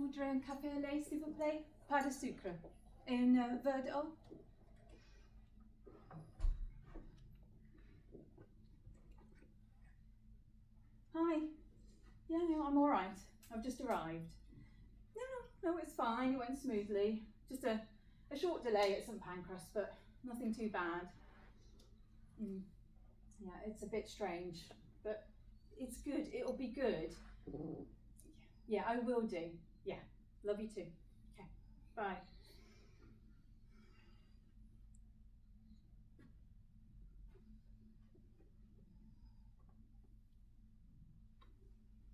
voudrais un café au lait, s'il vous plaît? Pas de sucre. Et un verre d'eau? Hi. Yeah, no, I'm all right. I've just arrived. No, it's fine. It went smoothly. Just a short delay at St Pancras, but nothing too bad. Yeah, it's a bit strange, but it's good. It'll be good. Yeah, I will do. Yeah, love you too. Okay, bye.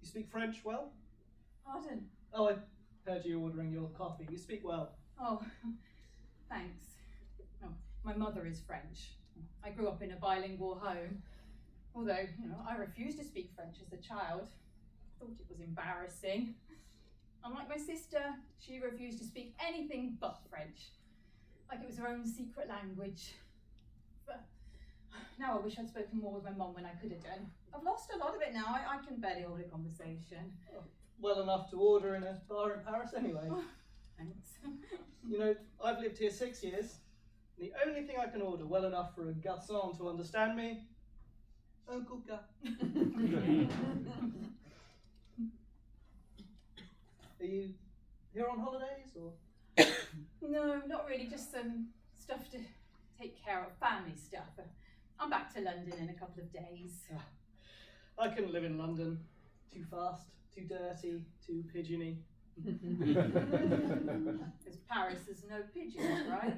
You speak French well? Pardon? Oh, I heard you ordering your coffee. You speak well. Oh, thanks. Oh, my mother is French. I grew up in a bilingual home, although, I refused to speak French as a child. I thought it was embarrassing. Unlike my sister, she refused to speak anything but French, like it was her own secret language. But now I wish I'd spoken more with my mum when I could have done. I've lost a lot of it now. I can barely hold a conversation. Oh, well enough to order in a bar in Paris anyway. Oh, thanks. I've lived here 6 years. The only thing I can order well enough for a garçon to understand me, un coca. Are you here on holidays or? No, not really, just some stuff to take care of, family stuff. I'm back to London in a couple of days. I couldn't live in London. Too fast, too dirty, too pigeony. Because Paris is no pigeons, right?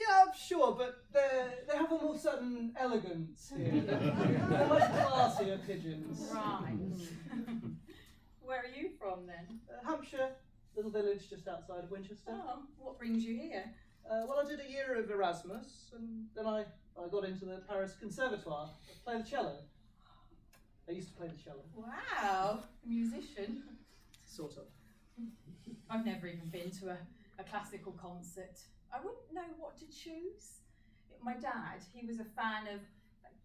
Yeah, sure, but they have a more certain elegance here. They're much classier pigeons. Right. Where are you from then? Hampshire, little village just outside of Winchester. Oh, what brings you here? Well, I did a year of Erasmus, and then I got into the Paris Conservatoire to play the cello. I used to play the cello. Wow, a musician. Sort of. I've never even been to a classical concert. I wouldn't know what to choose. My dad, he was a fan of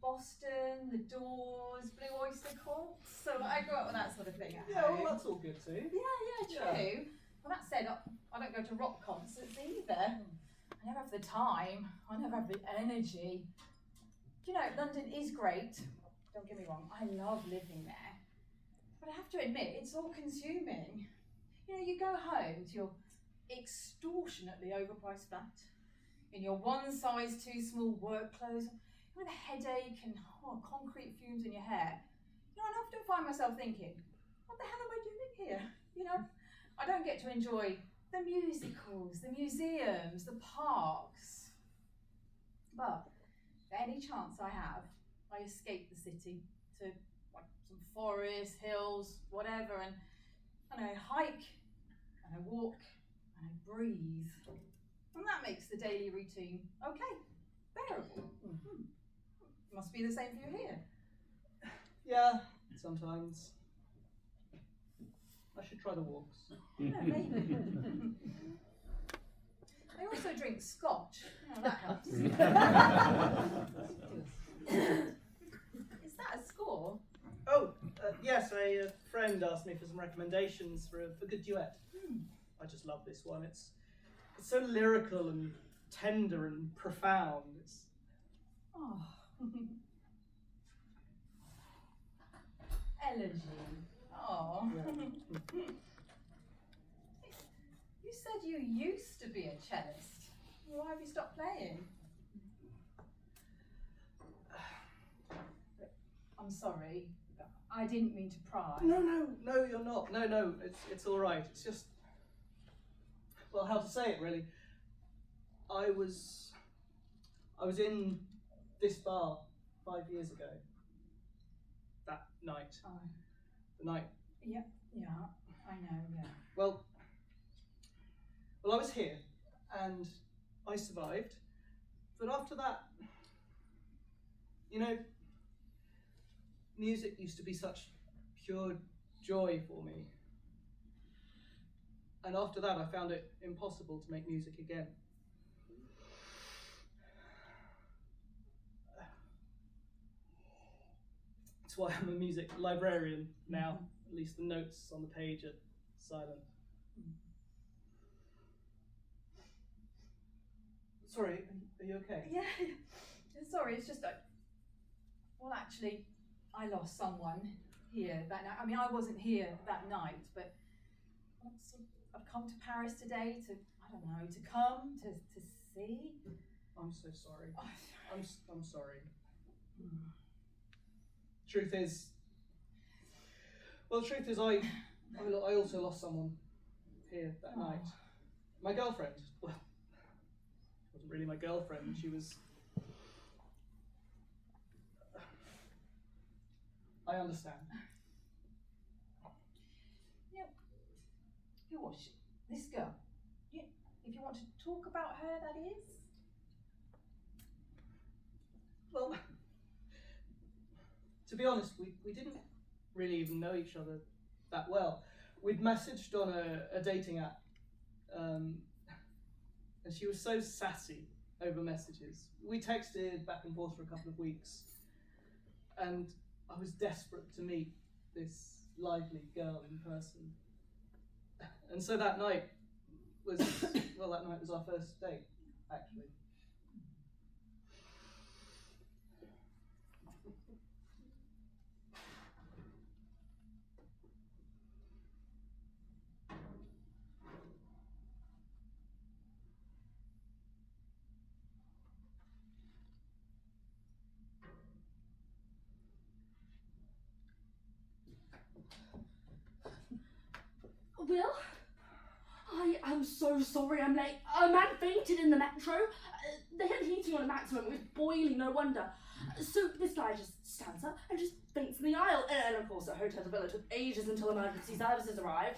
Boston, The Doors, Blue Oyster Cult, so I grew up with that sort of thing at home. Well, that's all good too. Yeah, true. Well, that said, I don't go to rock concerts either. I never have the time. I never have the energy. London is great. Don't get me wrong, I love living there. But I have to admit, it's all consuming. You go home to your extortionately overpriced flat, in your one-size-too-small work clothes, with a headache and concrete fumes in your hair. I often find myself thinking, what the hell am I doing here? I don't get to enjoy the musicals, the museums, the parks. But any chance I have, I escape the city to some forest, hills, whatever, and I hike, and I walk, and I breathe. And that makes the daily routine bearable. Mm-hmm. Must be the same for you here. Yeah, sometimes. I should try the walks. Yeah, maybe. I also drink scotch. That helps. Is that a score? Oh, yes, a friend asked me for some recommendations for a good duet. I just love this one. It's so lyrical and tender and profound. Oh. Elegy. Oh. Yeah. You said you used to be a cellist. Why have you stopped playing? I'm sorry. I didn't mean to pry. No, you're not. No, it's all right. It's just, well, how to say it really. I was in this bar 5 years ago. That night. Oh. The night. Yeah, I know, yeah. Well, I was here, and I survived. But after that, music used to be such pure joy for me. And after that, I found it impossible to make music again. That's why I'm a music librarian now. At least the notes on the page are silent. Sorry, are you okay? Yeah, sorry, it's just that, well, actually, I lost someone here that night. I mean, I wasn't here that night, but I've come to Paris today to, I don't know, to come, to see. I'm so sorry. I'm sorry. Truth is, I also lost someone here that night. My girlfriend. Well, she wasn't really my girlfriend. She was. I understand. Yeah. Who was she? This girl. Yeah. If you want to talk about her, that is. Well, to be honest, we didn't really even know each other that well. We'd messaged on a dating app, and she was so sassy over messages. We texted back and forth for a couple of weeks, and I was desperate to meet this lively girl in person. And so that night was our first date, actually. Will? I am so sorry I'm late. A man fainted in the metro. They had the heating on at maximum. It was boiling, no wonder. So this guy just stands up and just faints in the aisle. And of course, at Hotel de Villa, it took ages until emergency services arrived.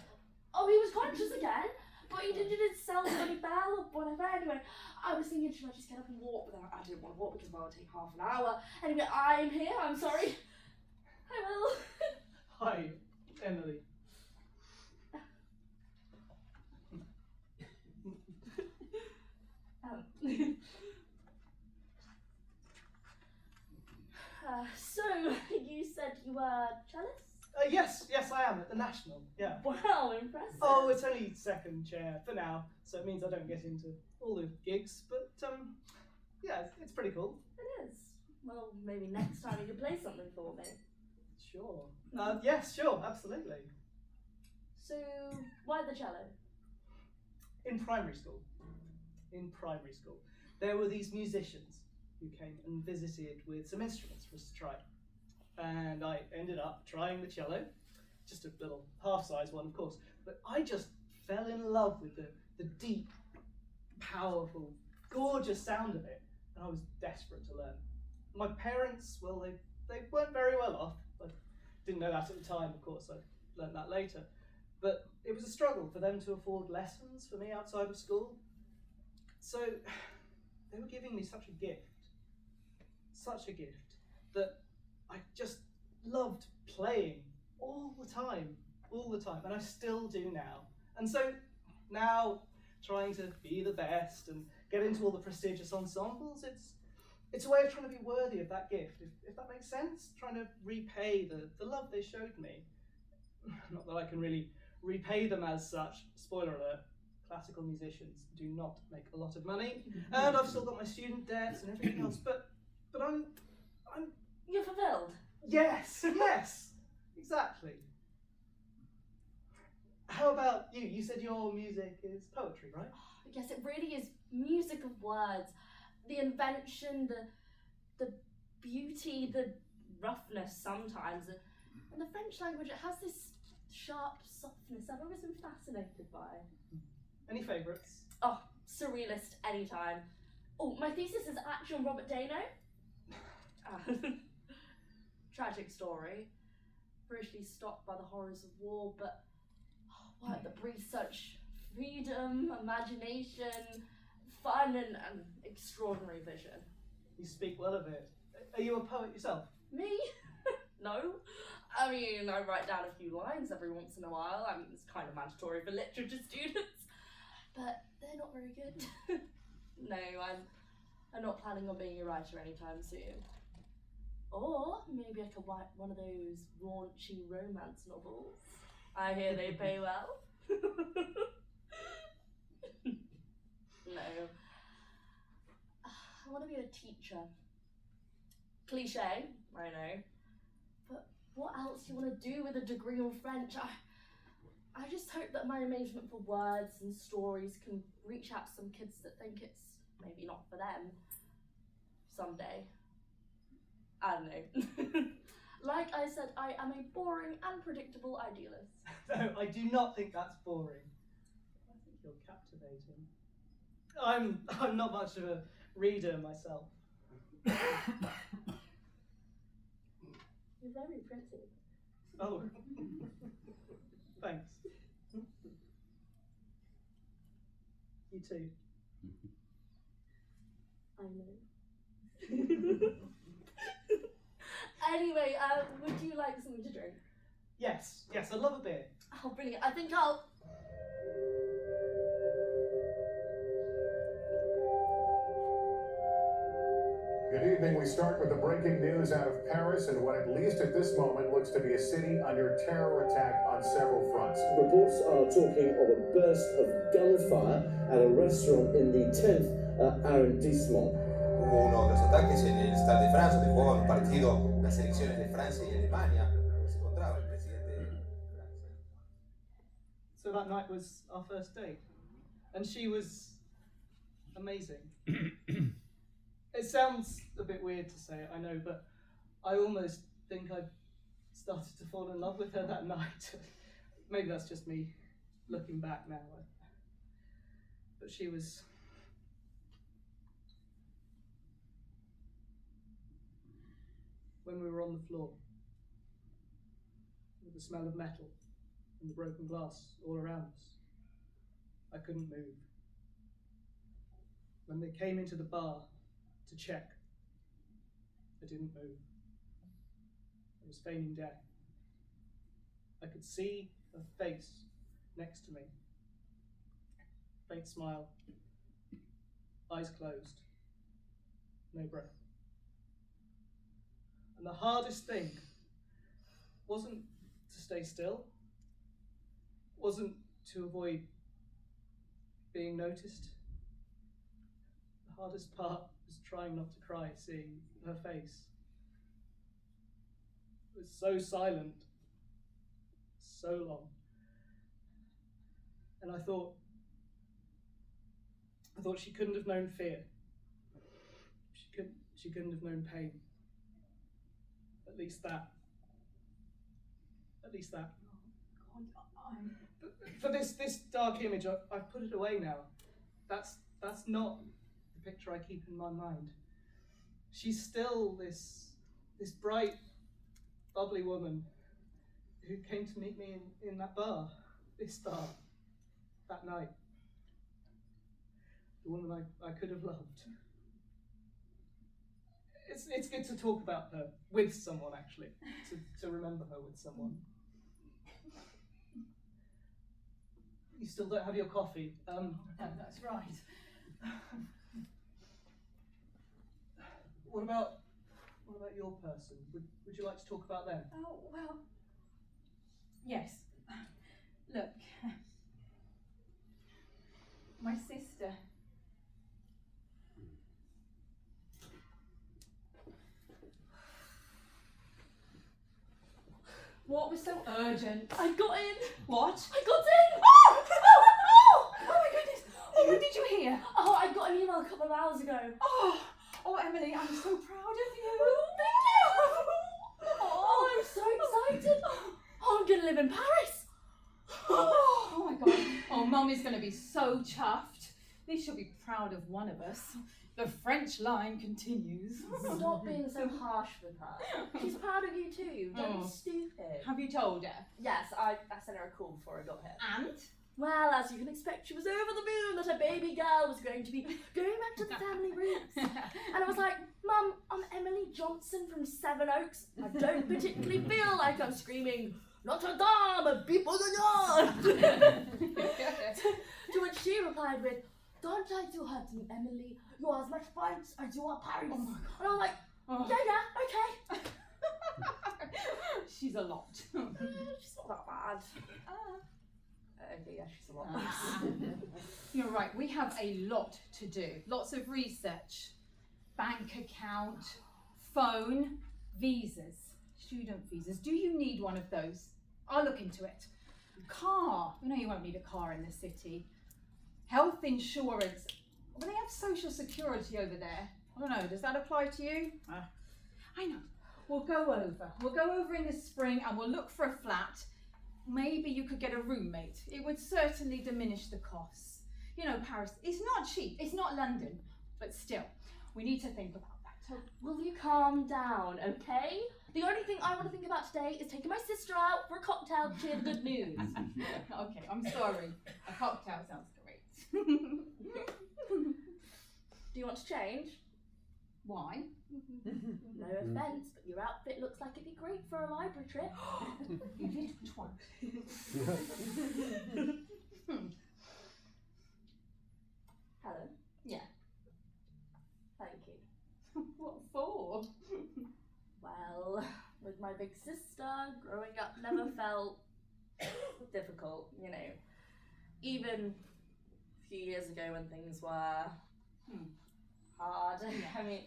Oh, he was conscious again, but he did it himself when he fell or whatever. Anyway, I was thinking, should I just get up and walk? But I didn't want to walk because, well, it would take half an hour. Anyway, I'm here. I'm sorry. Hi, Will. Hi, Emily. So, you said you were cellist? Yes, I am at the National. Yeah. Wow, impressive. Oh, it's only second chair for now, so it means I don't get into all the gigs. But yeah, it's pretty cool. It is. Well, maybe next time you can play something for me. Sure. Yes, sure, absolutely. So, why the cello? In primary school, there were these musicians who came and visited with some instruments for us to try. And I ended up trying the cello, just a little half-size one, of course. But I just fell in love with the deep, powerful, gorgeous sound of it. And I was desperate to learn. My parents, well, they weren't very well off. I didn't know that at the time, of course. I learned that later. But it was a struggle for them to afford lessons for me outside of school. So they were giving me such a gift, that I just loved playing all the time, and I still do now. And so now, trying to be the best and get into all the prestigious ensembles, it's a way of trying to be worthy of that gift, if that makes sense. Trying to repay the love they showed me. Not that I can really repay them as such. Spoiler alert, classical musicians do not make a lot of money, and I've still got my student debts and everything else, but I'm You're fulfilled? yes, exactly. How about you? You said your music is poetry, right? Yes, it really is music of words. The invention, the beauty, the roughness sometimes, and the French language, it has this sharp softness I've always been fascinated by. Any favourites? Oh, surrealist anytime. Oh, my thesis is actually on Robert Dano. Tragic story. Brutally stopped by the horrors of war, but work that breathes such freedom, imagination, fun, and extraordinary vision. You speak well of it. Are you a poet yourself? Me? No. I mean, I write down a few lines every once in a while. I mean, it's kind of mandatory for literature students, but they're not very good. No, I'm not planning on being a writer anytime soon. Or maybe I could write one of those raunchy romance novels. I hear they pay well. No. I want to be a teacher. Cliche, I know. But what else do you want to do with a degree in French? I just hope that my arrangement for words and stories can reach out to some kids that think it's maybe not for them someday. I don't know. Like I said, I am a boring and predictable idealist. No, I do not think that's boring. I think you're captivating. I'm not much of a reader myself. You're very pretty. Oh, thanks. You too. I know. Anyway, would you like something to drink? Yes, I love a beer. Oh, brilliant. I think I'll... Good evening. We start with the breaking news out of Paris and what, at least at this moment, looks to be a city under terror attack on several fronts. Reports are talking of a burst of gunfire at a restaurant in the 10th arrondissement. Hubo uno de los ataques en el Stade de France, donde jugaban un partido las selecciones de Francia y Alemania, donde se encontraba el presidente de Francia. So that night was our first date, and she was amazing. It sounds a bit weird to say it, I know, but I almost think I started to fall in love with her that night. Maybe that's just me looking back now. But she was... When we were on the floor, with the smell of metal and the broken glass all around us, I couldn't move. When they came into the bar to check, I didn't move. I was feigning death. I could see her face next to me. Faint smile, eyes closed, no breath. And the hardest thing wasn't to stay still, wasn't to avoid being noticed. The hardest part was trying not to cry, seeing her face. It was so silent, so long. And I thought she couldn't have known fear. She couldn't have known pain. At least that. Oh, God, For this dark image, I've put it away now. That's not the picture I keep in my mind. She's still this bright, bubbly woman who came to meet me in that bar, this bar, that night. The woman I could have loved. It's good to talk about her with someone, actually, to remember her with someone. You still don't have your coffee. That's right. What about your person? Would you like to talk about them? Oh, well, yes. Look, my sister. What was so urgent? I got in. What? I got in. Oh! Oh! Oh my goodness! Oh, what did you hear? Oh, I got an email a couple of hours ago. Oh, Emily, I'm so proud of you. Oh, I'm so excited. Oh, I'm gonna live in Paris. Oh my God. Oh, Mum is going to be so chuffed. At least she'll be proud of one of us. The French line continues. Stop being so harsh with her. She's proud of you too. Don't be stupid. Have you told her? Yes, I sent her a call before I got here. And? Well, as you can expect, she was over the moon that her baby girl was going to be going back to the family roots. And I was like, Mum, I'm Emily Johnson from Seven Oaks. I don't particularly feel like I'm screaming, Notre Dame, people de To which she replied with, don't try to hurt me, Emily. You are as much French as you are Paris. Oh my God. And I was like, yeah, okay. She's a lot. She's not that bad. idea. She's a lot nice. You're right, we have a lot to do. Lots of research. Bank account, phone, visas, student visas. Do you need one of those? I'll look into it. Car. You know you won't need a car in the city. Health insurance. Well, they have social security over there. I don't know, does that apply to you? I know. We'll go over in the spring and we'll look for a flat. Maybe you could get a roommate. It would certainly diminish the costs. You know, Paris, it's not cheap. It's not London, but still, we need to think about that. Will you calm down, okay? The only thing I want to think about today is taking my sister out for a cocktail to share the good news. Okay, I'm sorry. A cocktail sounds great. Do you want to change? Why? No offence, but your outfit looks like it'd be great for a library trip. You little twat. Helen? Yeah. Thank you. What for? Well, with my big sister, growing up never felt difficult, you know. Even a few years ago when things were hard. I mean,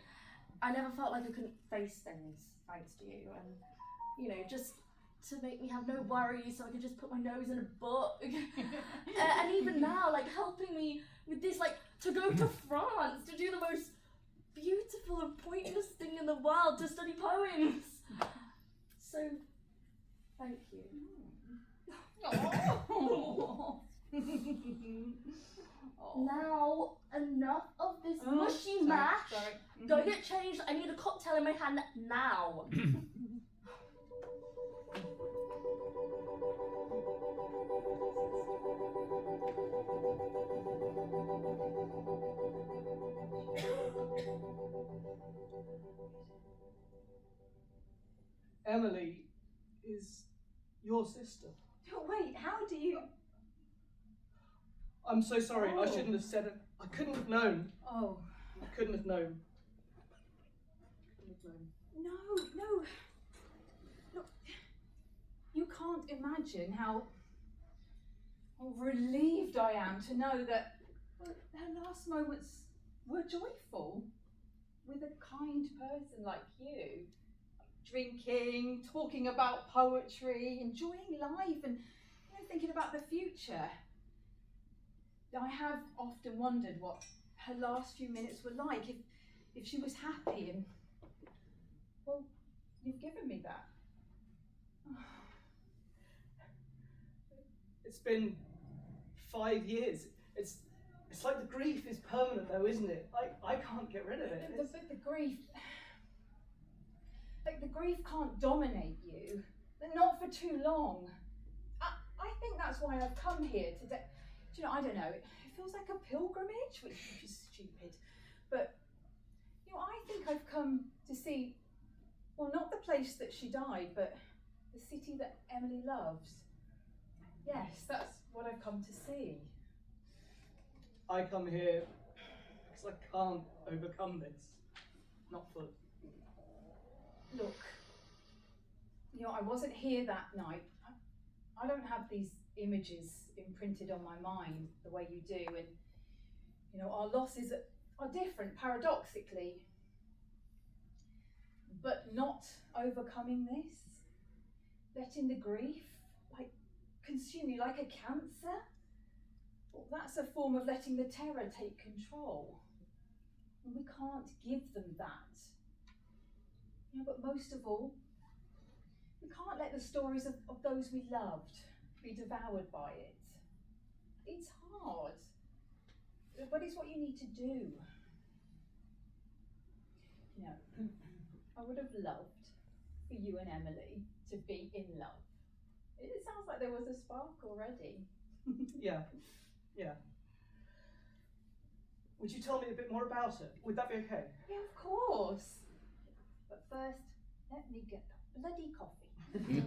I never felt like I couldn't face things thanks to you, and you know, just to make me have no worries so I could just put my nose in a book. And even now, like helping me with this, like to go to France to do the most beautiful and pointless thing in the world, to study poems. So, thank you. Oh. Now, enough of this mushy Sorry, mash. sorry. Go get changed. I need a cocktail in my hand now. Emily is your sister. Wait, how do you? I'm so sorry. I Oh. shouldn't have said it. I couldn't have known. Oh. I couldn't have known. Couldn't have known. No. Look, you can't imagine how relieved I am to know that her last moments were joyful with a kind person like you. Drinking, talking about poetry, enjoying life, and thinking about the future. I have often wondered what her last few minutes were like, if she was happy, and well, you've given me that. It's been 5 years. It's like the grief is permanent though, isn't it? I can't get rid of it. The grief, like the grief can't dominate you, not for too long. I think that's why I've come here today. Do you know, I don't know, it feels like a pilgrimage, which is stupid, but I think I've come to see, well, not the place that she died, but the city that Emily loves. Yes, that's what I've come to see. I come here because I can't overcome this. Not fully. Look, I wasn't here that night. I don't have these images imprinted on my mind the way you do, and our losses are different, paradoxically. But not overcoming this, letting the grief consume you like a cancer, well, that's a form of letting the terror take control. And we can't give them that. But most of all, we can't let the stories of those we loved be devoured by it. It's hard, but it's what you need to do. I would have loved for you and Emily to be in love. It sounds like there was a spark already. Yeah. Would you tell me a bit more about it? Would that be okay? Yeah, of course. But first, let me get the bloody coffee.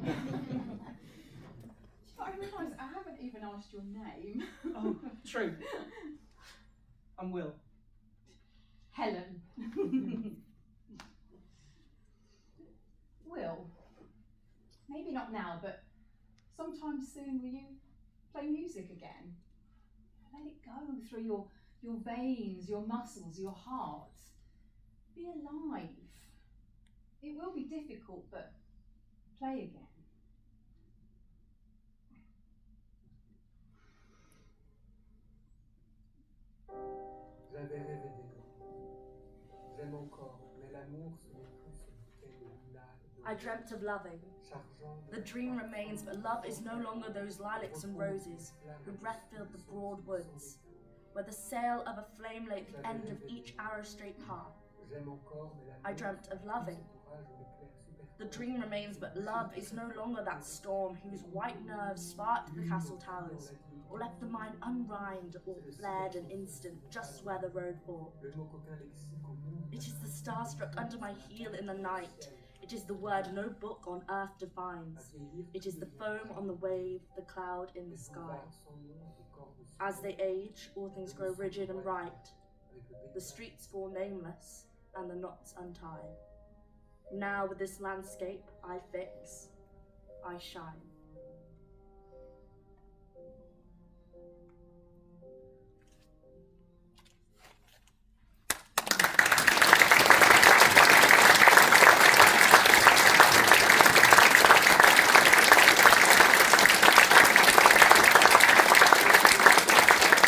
I realise I haven't even asked your name. Oh, true. I'm Will. Helen. Will, maybe not now, but sometime soon will you play music again. Let it go through your veins, your muscles, your heart. Be alive. It will be difficult, but play again. J'avais rêvé d'aimant. J'aime encore, mais l'amour ce n'est plus ce bouquet de lilas. I dreamt of loving. The dream remains, but love is no longer those lilacs and roses who breath-filled the broad woods, where the sail of a flame lay at the end of each arrow-straight path. I dreamt of loving. The dream remains, but love is no longer that storm whose white nerves sparked the castle towers, or left the mind unrhymed, or flared an instant just where the road bore. It is the star struck under my heel in the night. It is the word no book on earth defines. It is the foam on the wave, the cloud in the sky. As they age, all things grow rigid and bright. The streets fall nameless, and the knots untie. Now with this landscape I fix, I shine.